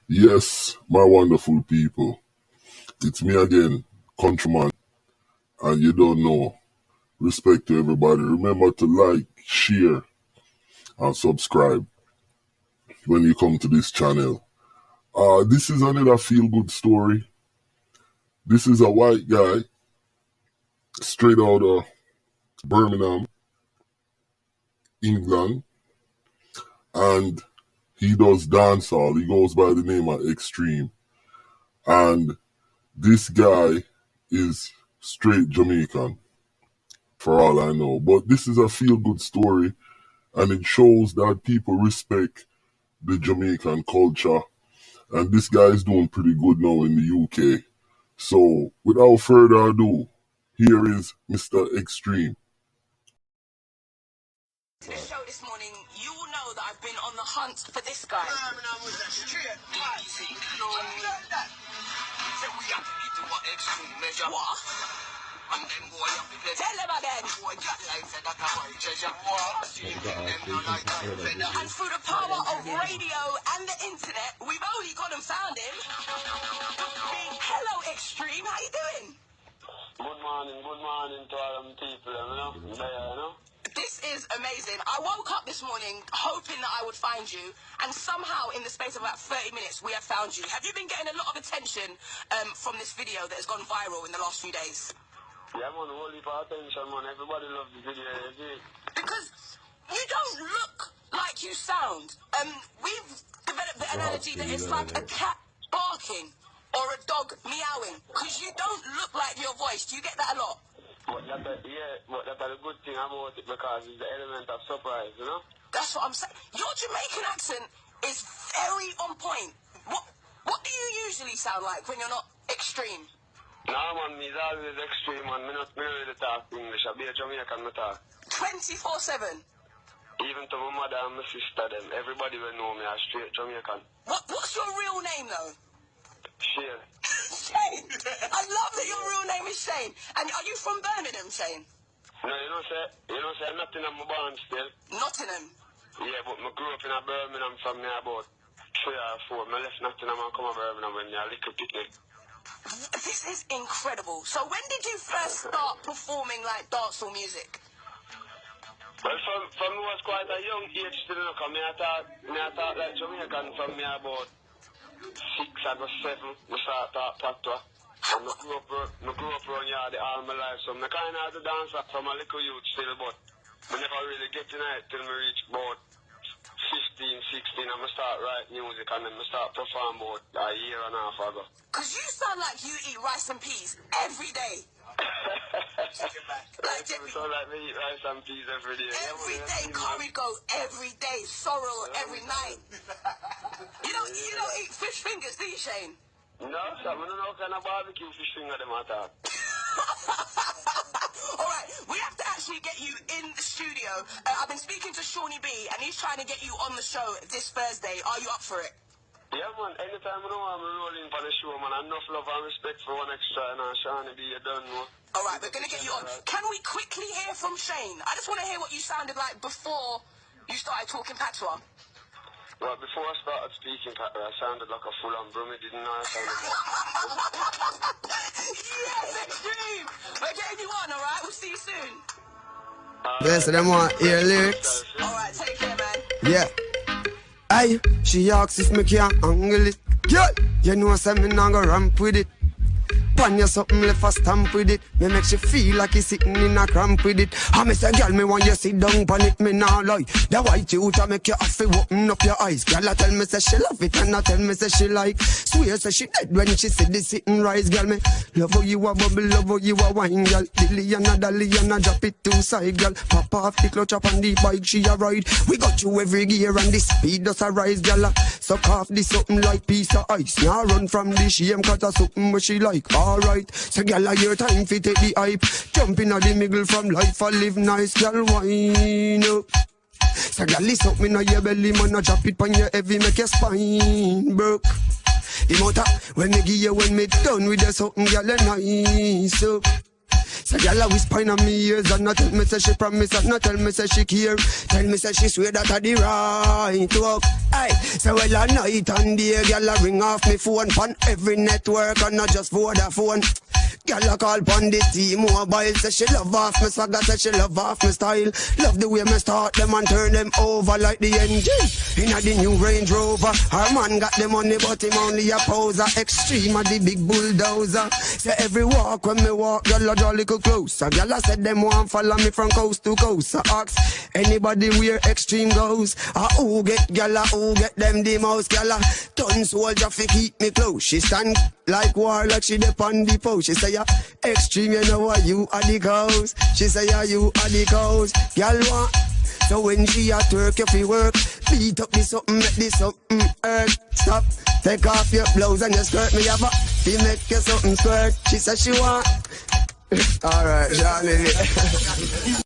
Yes, my wonderful people. It's me again, Countryman, and you don't know. Respect to everybody. Remember to like, share, and subscribe when you come to this channel. This is another feel-good story. This is a white guy, straight out of Birmingham, England, and he does dancehall. He goes by the name of Extreme. And this guy is straight Jamaican, for all I know. But this is a feel-good story, and it shows that people respect the Jamaican culture. And this guy is doing pretty good now in the UK. So, without further ado, here is Mr. Extreme. To the show this morning, you will know that I've been on the hunt for this guy. What? Tell them again. And through the power of radio and the internet, we've only gone and found him. Hello, Extreme. How you doing? Good morning to all them people, you know? This is amazing. I woke up this morning hoping that I would find you, and somehow in the space of about 30 minutes, we have found you. Have you been getting a lot of attention from this video that has gone viral in the last few days? Yeah, man, whole heap of attention, man. Everybody loves the video, you see? Because you don't look like you sound. We've developed the analogy that it's like a cat barking or a dog meowing, because you don't look like your voice. Do you get that a lot? But that's a good thing about it, because it's the element of surprise, you know? That's what I'm saying. Your Jamaican accent is very on point. What do you usually sound like when you're not Extreme? No, man, me's always Extreme, man. Me not really talk English. I be a Jamaican, me talk. 24/7? Even to my mother and my sister, them, everybody will know me as straight Jamaican. What's your real name, though? Shane. Shane. I love that your real name is Shane. And are you from Birmingham, Shane? No, you know say Nottingham, my born still. Nottingham? Yeah, but I grew up in a Birmingham from me about 3 or 4. I left Nottingham and come to Birmingham when I was a little picnic. This is incredible. So when did you first start performing like dancehall music? Well, from me was quite a young age still, because me I talk like Jamaican from me about 6 or 7. I start talk patois. And I grew up around here all my life, so I kind of had to dance from a little youth still, but I never really get in it till I reach about 15, 16, and I start writing music, and then I start perform about a year and a half ago. Because you sound like you eat rice and peas every day. Like so like me eat rice and peas every day. Every day, curry goat every day, sorrel every night. You don't eat fish fingers, do you, Shane? No, sir, I don't know what kind of barbecue fish finger them at all. Alright, we have to actually get you in the studio. I've been speaking to Shawnee B, and he's trying to get you on the show this Thursday. Are you up for it? Yeah, man, anytime I know I'm rolling for the show, man, enough love and respect for one extra, and Shawnee B, you don't know. Alright, we're going to get you on. Can we quickly hear from Shane? I just want to hear what you sounded like before you started talking patois. Well, before I started speaking patois, I sounded like a full-on brummie, didn't I? Yes, Extreme! We're getting you on, alright? We'll see you soon. Yes, them want hear lyrics. Alright, take care, man. Yeah. Aye, she asks if me can angle it. Girl, you know say me nah go ramp with it. Pan you something left a stamp with it. Me make she feel like he's sitting in a cramp with it. I me say, girl, me want you sit down pan it, me nah lie. The white youth a make you have to open up your eyes. Girl, I tell me say she love it and I tell me say she like. Swear say she dead when she see the sitting rise. Girl, me love how you a bubble, love how you a wine, girl. Dilly and a dolly and a drop it to side, girl. Pop off the clutch up on the bike, she a ride. We got you every gear and the speed does a rise, girl. Suck off the something like piece of ice. Now run from the shame cause of something where she like. Alright, so girl, your time fi take the hype. Jump in the middle from life, I live nice, girl, wine up. So girl, listen up, me know your belly, man, I drop it on your heavy, make your spine broke. The motor, when me give you, when me done with the something, girl, nice up. So So girl a whisper in my ears and not tell me say she promise and not tell me say she care. Tell me say she swear that I the right walk. Aye, so well a night and day, girl a ring off me phone pan every network and not just Vodafone. Girl a call pon the T-Mobile, say she love off me swagger, say she love off me style. Love the way me start them and turn them over like the engine inna the new Range Rover. Her man got the money but him only a poser. Extreme of the big bulldozer. Say every walk when me walk, girl a draw little closer. Girl a said them want follow me from coast to coast. So ask anybody where Extreme goes. Who get girl who get them the most. Girl a ton soldier fi keep me close. She stand like war like she dep on the post. She say yeah, Extreme you know what you are the cause. She say yeah, you are the cause. Girl want. So when she at work, you fi work. Beat up this something, make this something hurt. Stop, take off your blouse and your skirt. Me have a, fi make you something squirt. She said she want. Alright, Johnny.